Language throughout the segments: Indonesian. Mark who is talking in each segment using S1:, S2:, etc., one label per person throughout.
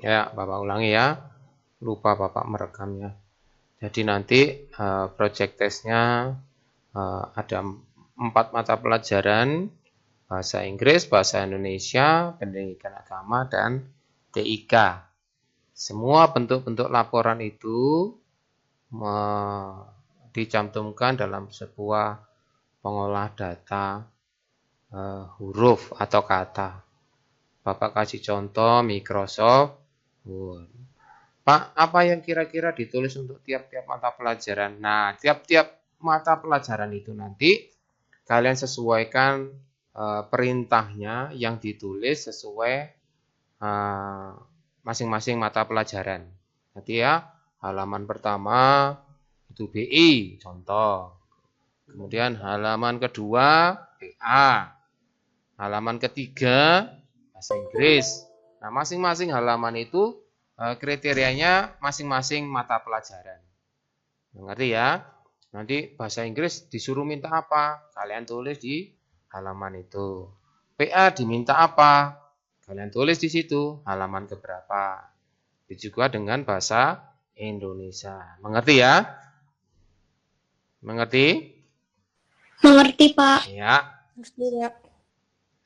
S1: Ya, Bapak ulangi ya. Lupa Bapak merekamnya. Jadi nanti project testnya ada 4 mata pelajaran, bahasa Inggris, bahasa Indonesia, pendidikan agama, dan TIK. Semua bentuk-bentuk laporan itu dicantumkan dalam sebuah pengolah data huruf atau kata. Bapak kasih contoh Microsoft Word. Pak, apa yang kira-kira ditulis untuk tiap-tiap mata pelajaran? Nah, tiap-tiap mata pelajaran itu nanti kalian sesuaikan perintahnya yang ditulis sesuai masing-masing mata pelajaran. Nanti ya, halaman pertama itu BI, contoh. Kemudian halaman kedua BA. Halaman ketiga bahasa Inggris. Nah, masing-masing halaman itu kriterianya masing-masing mata pelajaran. Ngerti ya? Nanti bahasa Inggris disuruh minta apa? Kalian tulis di halaman itu. PA diminta apa? Kalian tulis di situ halaman keberapa. Itu juga dengan bahasa Indonesia. Mengerti ya? Mengerti?
S2: Mengerti, Pak.
S1: Ya.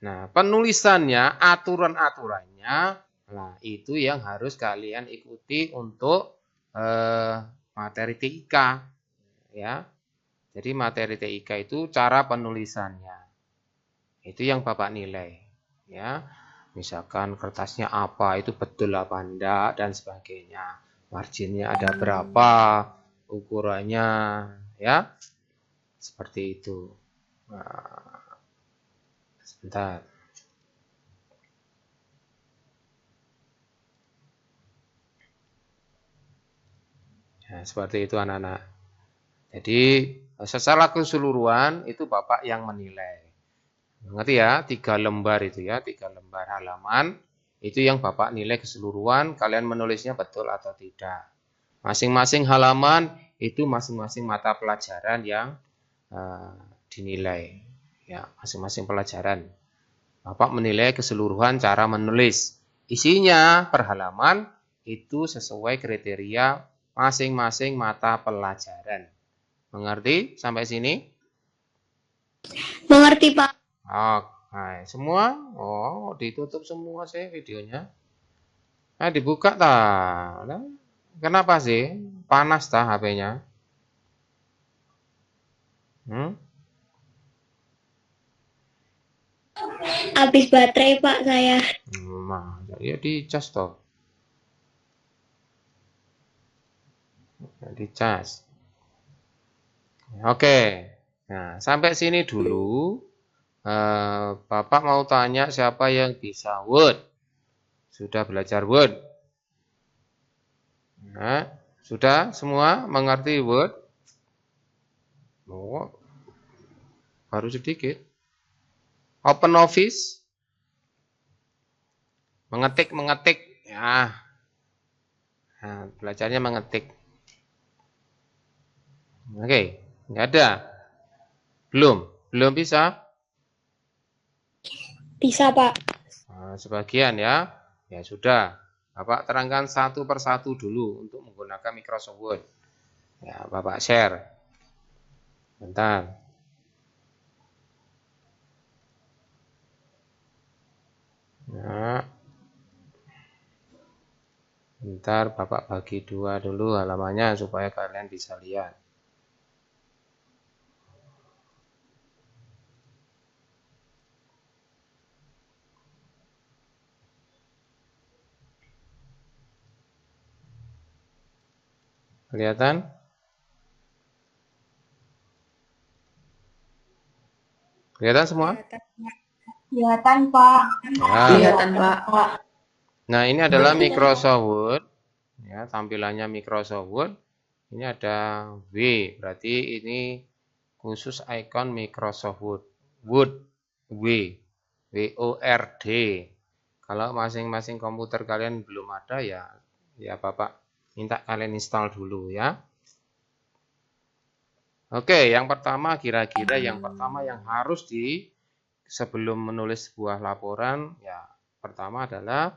S1: Nah, penulisannya, aturan-aturannya, nah itu yang harus kalian ikuti untuk materi TIK, ya. Jadi materi TIK itu cara penulisannya, itu yang Bapak nilai, ya. Misalkan kertasnya apa, itu betul apa enggak, dan sebagainya. Marginnya ada berapa, ukurannya, ya. Seperti itu. Nah, sebentar. Ya, seperti itu anak-anak. Jadi secara keseluruhan itu Bapak yang menilai. Ngerti ya, 3 lembar itu ya, 3 lembar halaman. Itu yang Bapak nilai keseluruhan, kalian menulisnya betul atau tidak. Masing-masing halaman itu masing-masing mata pelajaran yang dinilai. Ya, masing-masing pelajaran. Bapak menilai keseluruhan cara menulis. Isinya per halaman itu sesuai kriteria masing-masing mata pelajaran. Mengerti sampai sini?
S2: Mengerti, Pak.
S1: Oke, semua? Oh, ditutup semua sih videonya. Dibuka tah. Kenapa sih? Panas tah HP-nya? Hmm?
S2: Habis baterai, Pak, saya.
S1: Nah, ya dicas toh. Dicas. Oke. Nah, sampai sini dulu. Bapak mau tanya siapa yang bisa Word? Sudah belajar Word? Nah, sudah semua mengerti Word? Oh, baru sedikit. Open Office? Mengetik. Ya, nah, belajarnya mengetik. Oke, nggak ada. Belum bisa.
S2: Bisa, Pak.
S1: Nah, sebagian ya. Ya sudah. Bapak terangkan satu persatu dulu untuk menggunakan Microsoft Word. Ya, Bapak share. Bentar. Nah, bentar Bapak bagi dua dulu halamannya supaya kalian bisa lihat. Kelihatan? Kelihatan semua?
S2: Kelihatan, Pak.
S1: Ya.
S3: Kelihatan, Pak.
S1: Nah, ini adalah Microsoft Word. Ya, tampilannya Microsoft Word. Ini ada W, berarti ini khusus icon Microsoft Word. Word, W, W-O-R-D. Kalau masing-masing komputer kalian belum ada ya Bapak minta kalian install dulu ya. Oke, yang pertama kira-kira yang harus sebelum menulis sebuah laporan ya pertama adalah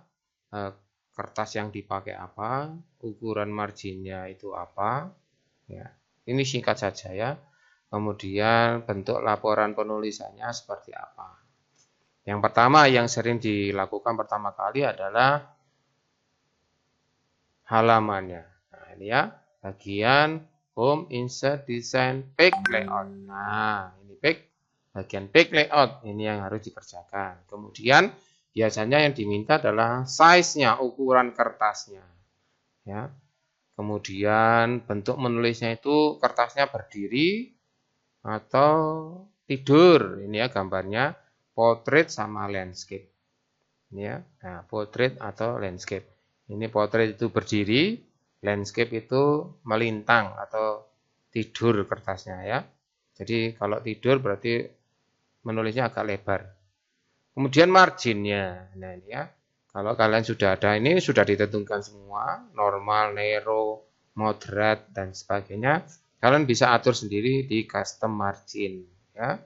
S1: kertas yang dipakai apa, ukuran marginnya itu apa, ya. Ini singkat saja ya. Kemudian bentuk laporan penulisannya seperti apa. Yang pertama yang sering dilakukan pertama kali adalah halamannya. Nah, ini ya, bagian home, insert, design, page layout. Nah, ini bagian page layout ini yang harus dikerjakan. Kemudian biasanya yang diminta adalah size-nya, ukuran kertasnya. Ya. Kemudian bentuk menulisnya itu kertasnya berdiri atau tidur. Ini ya gambarnya portrait sama landscape. Ini ya, nah, portrait atau landscape. Ini portrait itu berdiri, landscape itu melintang atau tidur kertasnya ya. Jadi kalau tidur berarti menulisnya agak lebar. Kemudian marginnya, nah ini ya. Kalau kalian sudah ada ini sudah ditentukan semua, normal, narrow, moderate dan sebagainya. Kalian bisa atur sendiri di custom margin ya.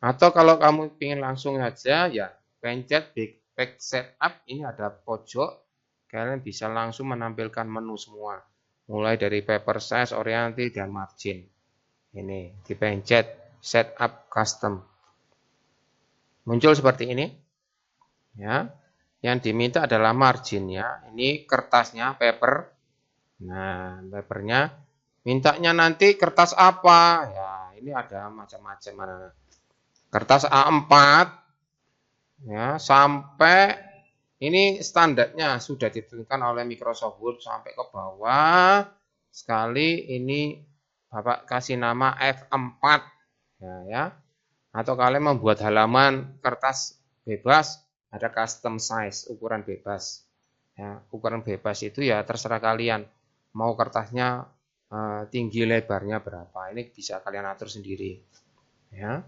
S1: Atau kalau kamu ingin langsung saja ya pencet back setup, ini ada pojok, kalian bisa langsung menampilkan menu semua. Mulai dari paper size, oriented dan margin. Ini dipencet setup custom. Muncul seperti ini. Ya. Yang diminta adalah marginnya. Ini kertasnya, paper. Nah, papernya. Mintanya nanti kertas apa? Ya, ini ada macam-macam. Kertas A4. Ya, sampai ini standarnya sudah ditentukan oleh Microsoft Word sampai ke bawah. Sekali ini Bapak kasih nama F4. Ya. Atau kalian membuat halaman kertas bebas, ada custom size, ukuran bebas. Ya, ukuran bebas itu ya terserah kalian. Mau kertasnya tinggi lebarnya berapa. Ini bisa kalian atur sendiri. Ya.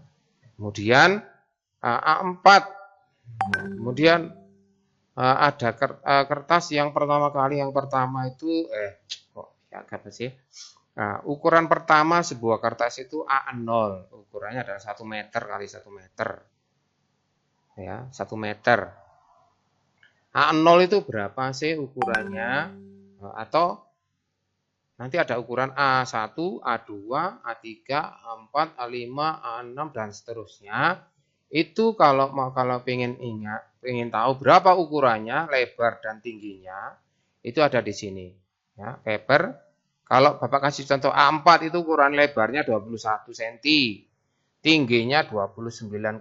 S1: Kemudian A4. Kemudian ada kertas yang pertama kali, yang pertama itu kok ya apa sih? Nah, ukuran pertama sebuah kertas itu A0, ukurannya adalah 1 meter kali 1 meter. Ya, 1 meter. A0 itu berapa sih ukurannya? Atau nanti ada ukuran A1, A2, A3, A4, A5, A6 dan seterusnya. Itu kalau pengen tahu berapa ukurannya, lebar dan tingginya, itu ada di sini. Ya, paper. Kalau Bapak kasih contoh A4 itu ukuran lebarnya 21 cm, tingginya 29,7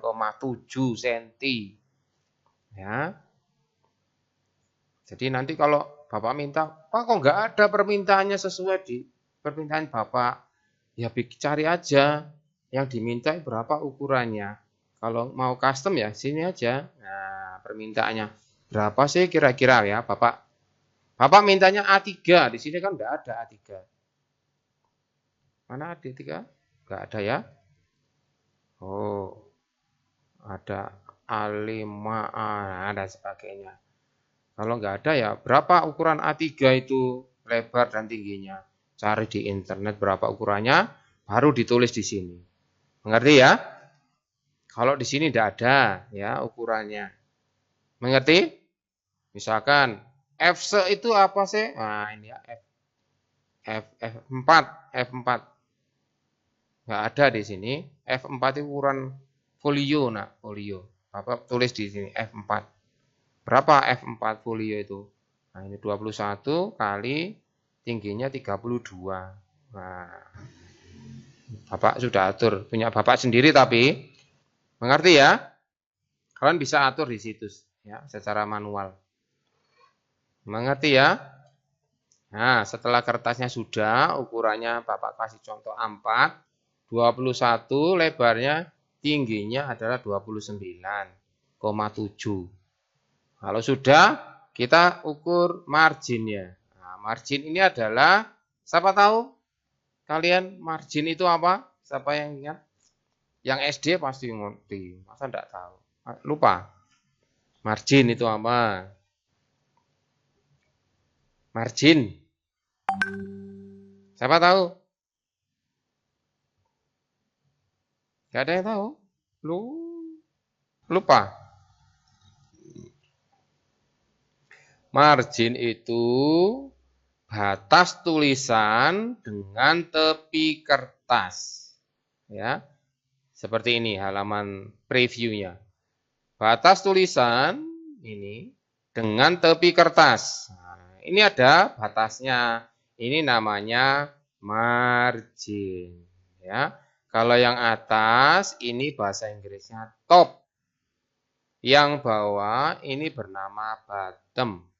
S1: cm. Ya. Jadi nanti kalau Bapak minta, Pak kok nggak ada permintaannya sesuai di permintaan Bapak, ya cari aja yang diminta berapa ukurannya. Kalau mau custom ya sini aja. Nah, permintaannya berapa sih kira-kira ya, Bapak? Bapak mintanya A3, di sini kan enggak ada A3. Mana A3? Enggak ada ya? Oh, ada A5, dan sebagainya. Kalau enggak ada ya, berapa ukuran A3 itu lebar dan tingginya? Cari di internet berapa ukurannya, baru ditulis di sini. Mengerti ya? Kalau di sini tidak ada ya ukurannya. Mengerti? Misalkan F itu apa sih? Nah, ini ya F4, F4. Enggak ada di sini. F4 itu ukuran folio, nah, folio. Bapak tulis di sini F4. Berapa F4 folio itu? Nah, ini 21 kali tingginya 32. Nah, Bapak sudah atur. Punya Bapak sendiri tapi mengerti ya? Kalian bisa atur di situs ya secara manual. Mengerti ya? Nah, setelah kertasnya sudah, ukurannya Bapak kasih contoh A4, 21 lebarnya, tingginya adalah 29,7. Kalau sudah, kita ukur marginnya. Nah, margin ini adalah, siapa tahu kalian margin itu apa? Siapa yang ingat? Yang SD pasti ngerti, masa enggak tahu? Lupa. Margin itu apa? Margin. Siapa tahu? Gak ada yang tahu? Lupa. Margin itu batas tulisan dengan tepi kertas. Ya. Seperti ini halaman previewnya. Batas tulisan ini dengan tepi kertas. Nah, ini ada batasnya. Ini namanya margin. Ya. Kalau yang atas ini bahasa Inggrisnya top. Yang bawah ini bernama bottom.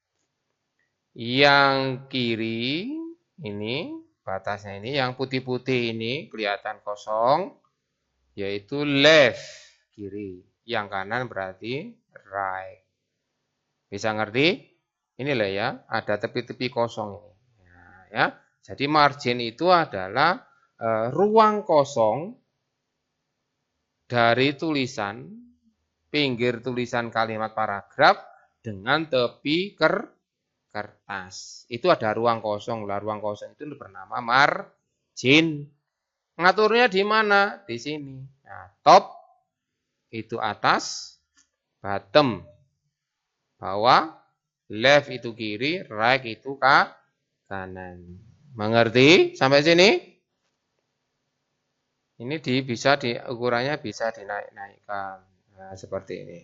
S1: Yang kiri ini batasnya ini, yang putih-putih ini kelihatan kosong, yaitu left, kiri. Yang kanan berarti right. Bisa ngerti? Ini lah ya, ada tepi-tepi kosong ini. Nah, ya, jadi margin itu adalah ruang kosong dari tulisan, pinggir tulisan kalimat paragraf dengan tepi kertas. Itu ada ruang kosong. Lah, ruang kosong itu bernama margin. Ngaturnya di mana? Di sini. Nah, top itu atas, bottom bawah, left itu kiri, right itu kanan. Mengerti sampai sini? Ini bisa ukurannya bisa dinaik-naikkan. Nah, seperti ini.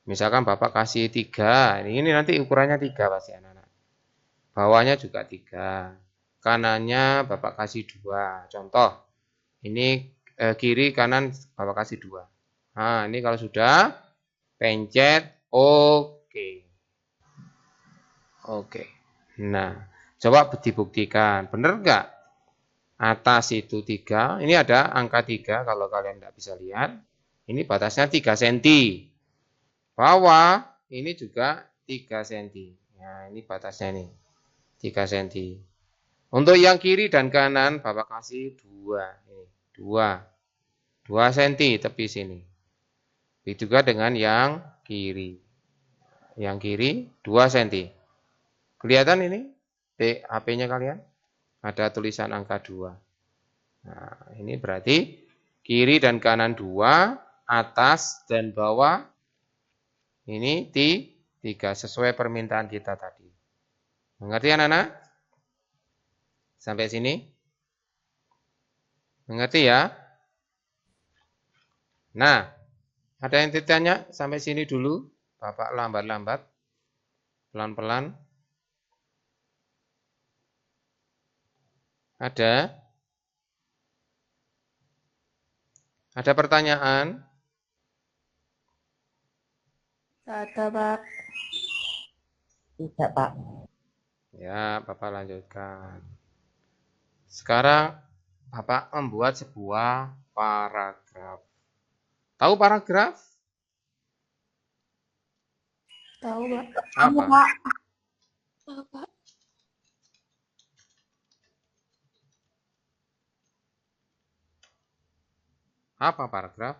S1: Misalkan Bapak kasih 3, ini nanti ukurannya 3 pasti anak-anak. Bawahnya juga 3. Kanannya Bapak kasih 2. Contoh, ini kiri kanan Bapak kasih 2. Nah, ini kalau sudah, pencet oke. Oke. Nah, coba dibuktikan. Benar enggak? Atas itu 3. Ini ada angka 3 kalau kalian enggak bisa lihat. Ini batasnya 3 cm. Bawah ini juga 3 cm. Nah, ini batasnya nih. 3 cm. Untuk yang kiri dan kanan Bapak kasih 2. Ini, 2 cm tepi sini. Begitu juga dengan yang kiri. Yang kiri 2 cm. Kelihatan ini? HP-nya kalian? Ada tulisan angka 2. Nah, ini berarti kiri dan kanan 2, atas dan bawah ini 3 sesuai permintaan kita tadi. Mengerti anak-anak? Sampai sini? Mengerti ya? Nah, ada yang ditanya sampai sini dulu? Bapak lambat-lambat. Pelan-pelan. Ada? Ada pertanyaan?
S2: Ada, Pak.
S3: Tidak, Pak.
S1: Ya, Bapak lanjutkan. Sekarang Bapak membuat sebuah paragraf. Tahu paragraf?
S2: Tahu, Pak.
S1: Apa?
S2: Tahu, Pak.
S1: Apa paragraf?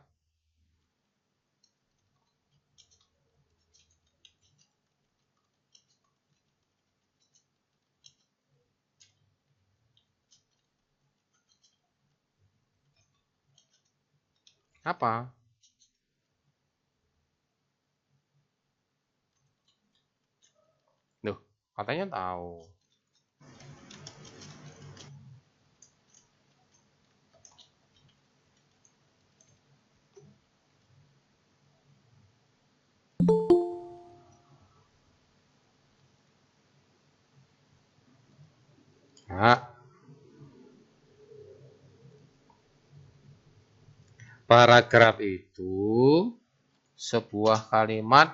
S1: Apa? Loh, katanya tahu. Nah, paragraf itu sebuah kalimat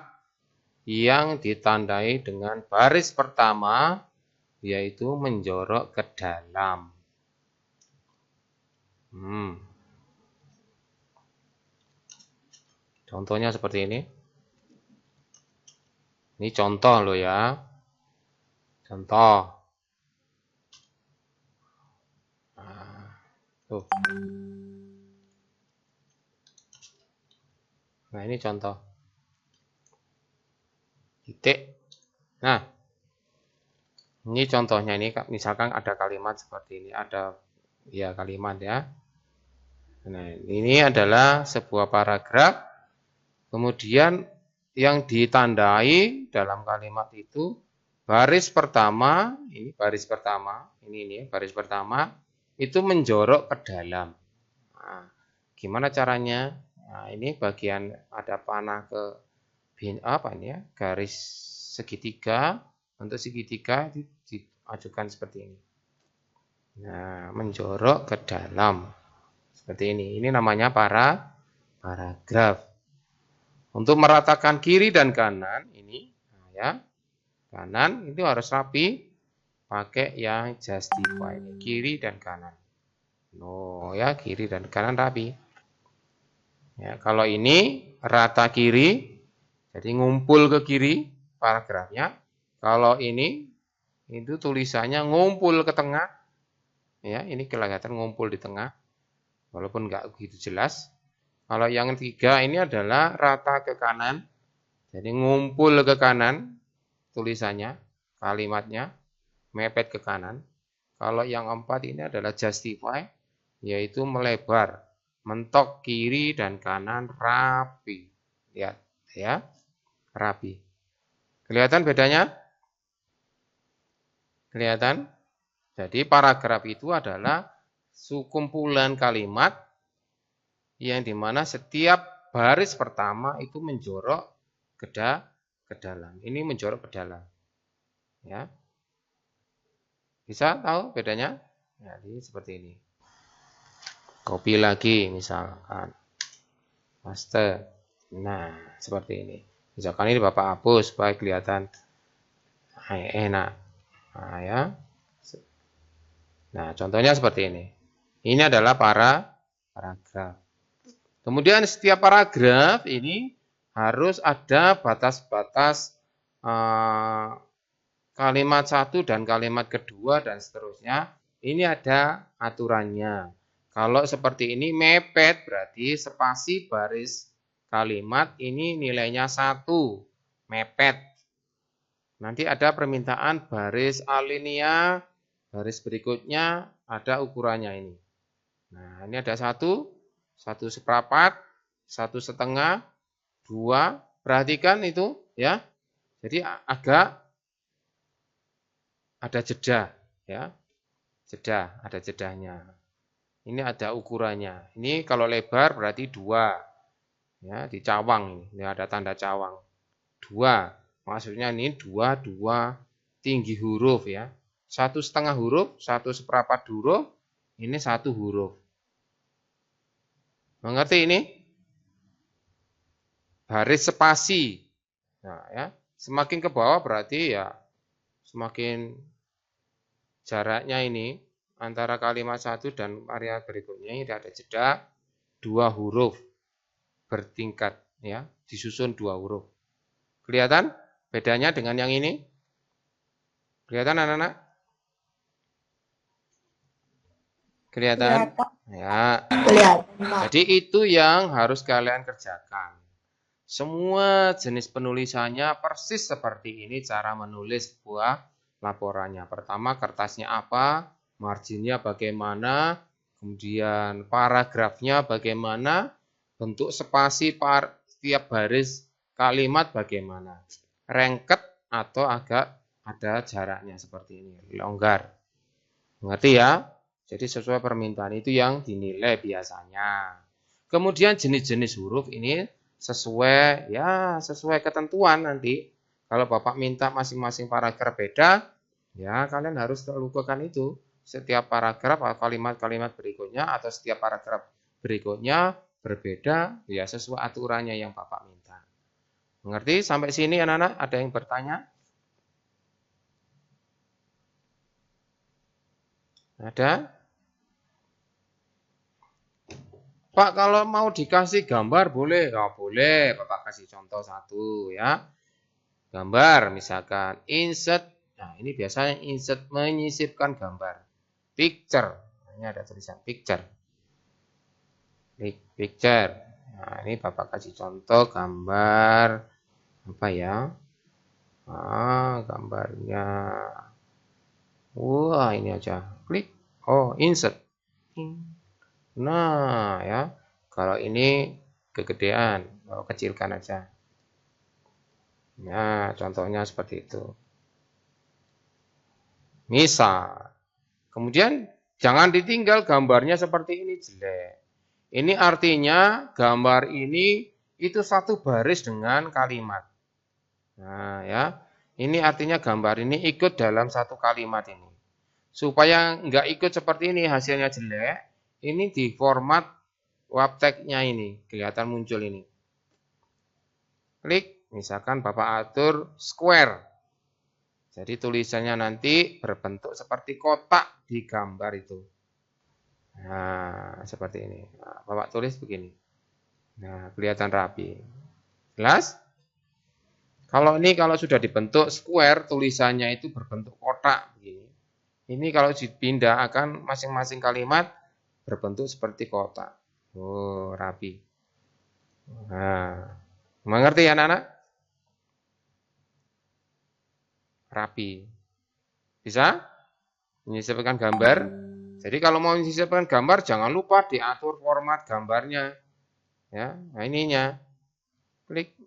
S1: yang ditandai dengan baris pertama, yaitu menjorok ke dalam. Contohnya seperti ini. Ini contoh loh ya. Contoh. Nah, tuh. Nah, ini contoh. Titik. Nah, ini contohnya ini, misalkan ada kalimat seperti ini, ada ya kalimat ya. Nah, ini adalah sebuah paragraf. Kemudian yang ditandai dalam kalimat itu baris pertama, ini baris pertama, ini baris pertama itu menjorok ke dalam. Nah, gimana caranya? Nah, ini bagian ada panah ke apa ini ya? Garis segitiga, untuk segitiga diajukan seperti ini. Nah, menjorok ke dalam. Seperti ini. Ini namanya paragraf. Untuk meratakan kiri dan kanan ini, nah ya, kanan itu harus rapi pakai yang justify ini, kiri dan kanan. No ya, kiri dan kanan rapi. Ya, kalau ini rata kiri, jadi ngumpul ke kiri paragrafnya. Kalau ini itu tulisannya ngumpul ke tengah. Ya, ini kelihatan ngumpul di tengah. Walaupun nggak begitu jelas. Kalau yang tiga ini adalah rata ke kanan. Jadi ngumpul ke kanan tulisannya, kalimatnya mepet ke kanan. Kalau yang empat ini adalah justify, yaitu melebar, mentok kiri dan kanan rapi. Lihat ya, rapi. Kelihatan bedanya? Kelihatan? Jadi paragraf itu adalah sekumpulan kalimat yang dimana setiap baris pertama itu menjorok ke dalam. Ini menjorok ke dalam. Ya. Bisa tahu bedanya? Jadi seperti ini. Copy lagi misalkan. Paste. Nah, seperti ini. Misalkan ini Bapak hapus supaya kelihatan enak. Nah, ya. Nah, contohnya seperti ini. Ini adalah paragraf. Kemudian setiap paragraf ini harus ada batas-batas kalimat satu dan kalimat kedua dan seterusnya. Ini ada aturannya. Kalau seperti ini mepet berarti spasi baris kalimat ini nilainya 1. Mepet. Nanti ada permintaan baris alinea, baris berikutnya ada ukurannya ini. Nah, ini ada 1, 1/4, 1/2, 2. Perhatikan itu ya. Jadi agak ada jeda ya. Jeda, ada jedanya. Ini ada ukurannya. Ini kalau lebar berarti 2. Ya, di cawang ini ada tanda cawang. 2. Maksudnya ini 2 tinggi huruf ya. 1/2 huruf, 1/4 huruf, ini 1 huruf. Mengerti ini? Baris spasi. Nah, ya. Semakin ke bawah berarti ya semakin jaraknya ini antara kalimat satu dan area berikutnya ini ada jeda 2 huruf bertingkat ya, disusun 2 huruf. Kelihatan bedanya dengan yang ini? Kelihatan anak-anak? Kelihatan? Ya. Jadi itu yang harus kalian kerjakan. Semua jenis penulisannya persis seperti ini cara menulis sebuah laporannya. Pertama kertasnya apa, marginnya bagaimana, kemudian paragrafnya bagaimana, bentuk spasi setiap baris kalimat bagaimana. Rengket atau agak ada jaraknya seperti ini, longgar. Mengerti ya? Jadi sesuai permintaan itu yang dinilai biasanya. Kemudian jenis-jenis huruf ini sesuai ketentuan nanti. Kalau Bapak minta masing-masing paragraf beda, ya kalian harus lakukan itu. Setiap paragraf atau kalimat-kalimat berikutnya atau setiap paragraf berikutnya berbeda, ya sesuai aturannya yang Bapak minta. Mengerti? Sampai sini anak-anak ada yang bertanya? Ada? Pak, kalau mau dikasih gambar boleh? Ya boleh, Bapak kasih contoh satu ya. Gambar misalkan insert. Nah, ini biasanya insert menyisipkan gambar. Picture. Ini ada tulisan picture. Picture. Nah, ini Bapak kasih contoh gambar apa ya? Gambarnya. Wah, ini aja. Klik. Oh, insert. Nah, ya. Kalau ini kegedean, kecilkan aja. Nah, contohnya seperti itu. Misal. Kemudian jangan ditinggal gambarnya seperti ini jelek. Ini artinya gambar ini itu satu baris dengan kalimat. Nah ya, ini artinya gambar ini ikut dalam satu kalimat ini. Supaya nggak ikut seperti ini hasilnya jelek, ini di format wapteknya ini, kelihatan muncul ini. Klik, misalkan Bapak atur square. Jadi tulisannya nanti berbentuk seperti kotak di gambar itu. Nah, seperti ini. Nah, Bapak tulis begini. Nah, kelihatan rapi. Jelas? Kalau sudah dibentuk square, tulisannya itu berbentuk kotak. Ini kalau dipindah akan masing-masing kalimat berbentuk seperti kotak. Oh, rapi. Nah, mengerti ya anak-anak? Rapi. Bisa? Menyisipkan gambar. Jadi kalau mau menyisipkan gambar, jangan lupa diatur format gambarnya. Ya, nah ininya. Klik.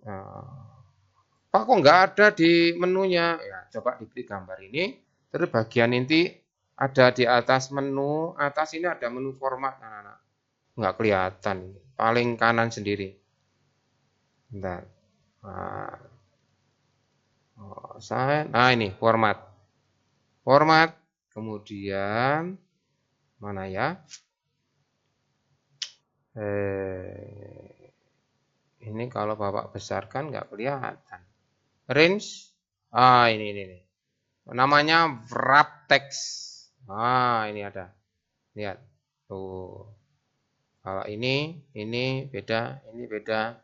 S1: Pak kok nggak ada di menunya? Ya, coba diklik gambar ini. Terus bagian inti ada di atas menu. Atas ini ada menu format, anak-anak. Nggak kelihatan. Paling kanan sendiri. Bentar. Nah ini format. Format. Kemudian mana ya? Ini kalau Bapak besarkan nggak kelihatan. Range. Ini. Namanya wrap text. Ini ada. Lihat. Tuh. Kalau ini beda, ini beda,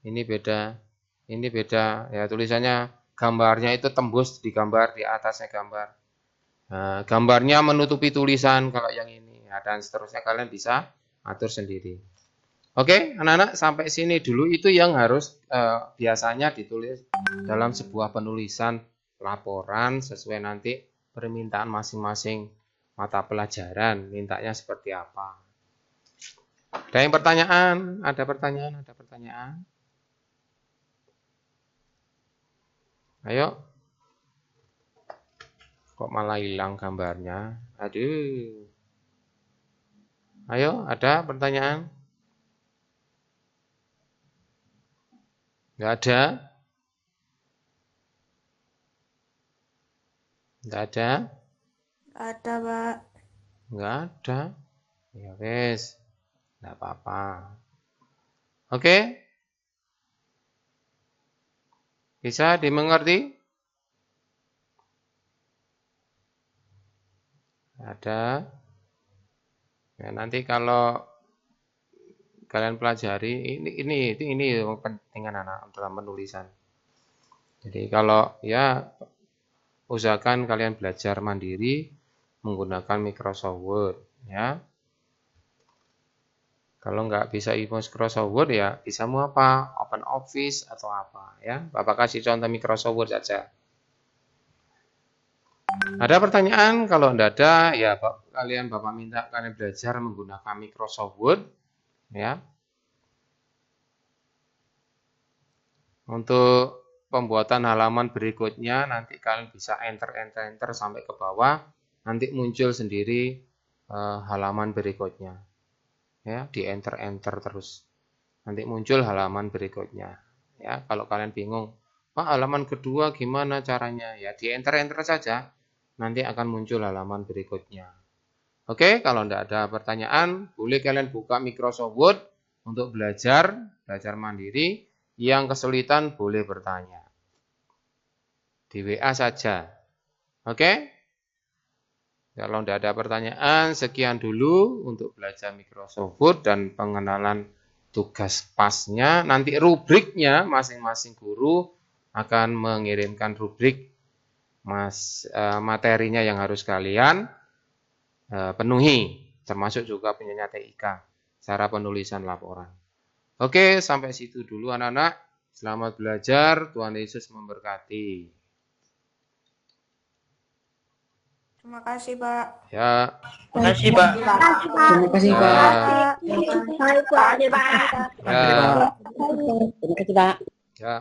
S1: ini beda, ini beda. Ya tulisannya gambarnya itu tembus di gambar, di atasnya gambar. Nah, gambarnya menutupi tulisan kalau yang ini. Ya, dan seterusnya kalian bisa atur sendiri. Oke, anak-anak sampai sini dulu itu yang harus biasanya ditulis dalam sebuah penulisan laporan sesuai nanti permintaan masing-masing mata pelajaran. Mintanya seperti apa. Ada yang pertanyaan? Ada pertanyaan? Ayo. Kok malah hilang gambarnya? Aduh. Ayo, ada pertanyaan? Enggak ada? Enggak ada?
S2: Ada, Pak.
S1: Enggak ada. Ya wes. Enggak apa-apa. Oke? Bisa dimengerti? Ada. Ya, nanti kalau kalian pelajari ini kepentingan anak dalam penulisan. Jadi kalau ya usahakan kalian belajar mandiri menggunakan Microsoft Word ya. Kalau nggak bisa Microsoft Word ya bisa mau apa? Open Office atau apa ya. Bapak kasih contoh Microsoft Word saja. Ada pertanyaan? Kalau enggak ada ya Bapak minta kalian belajar menggunakan Microsoft Word ya. Untuk pembuatan halaman berikutnya nanti kalian bisa enter sampai ke bawah, nanti muncul sendiri halaman berikutnya. Ya, di enter terus. Nanti muncul halaman berikutnya. Ya, kalau kalian bingung, Pak halaman kedua gimana caranya? Ya, di enter saja. Nanti akan muncul halaman berikutnya. Oke, kalau tidak ada pertanyaan, boleh kalian buka Microsoft Word untuk belajar mandiri. Yang kesulitan boleh bertanya. Di WA saja. Oke? Kalau tidak ada pertanyaan, sekian dulu untuk belajar Microsoft Word dan pengenalan tugas pasnya. Nanti rubriknya masing-masing guru akan mengirimkan rubrik materinya yang harus kalian penuhi, termasuk juga punyanya TIK, cara penulisan laporan. Oke, sampai situ dulu anak-anak. Selamat belajar, Tuhan Yesus memberkati.
S2: Terima kasih, Pak.
S1: Ya.
S3: Terima kasih, Pak.
S2: Terima kasih, Pak.
S3: Terima kasih, Pak.
S1: Ya.
S3: Terima kasih, Pak.
S1: Ya.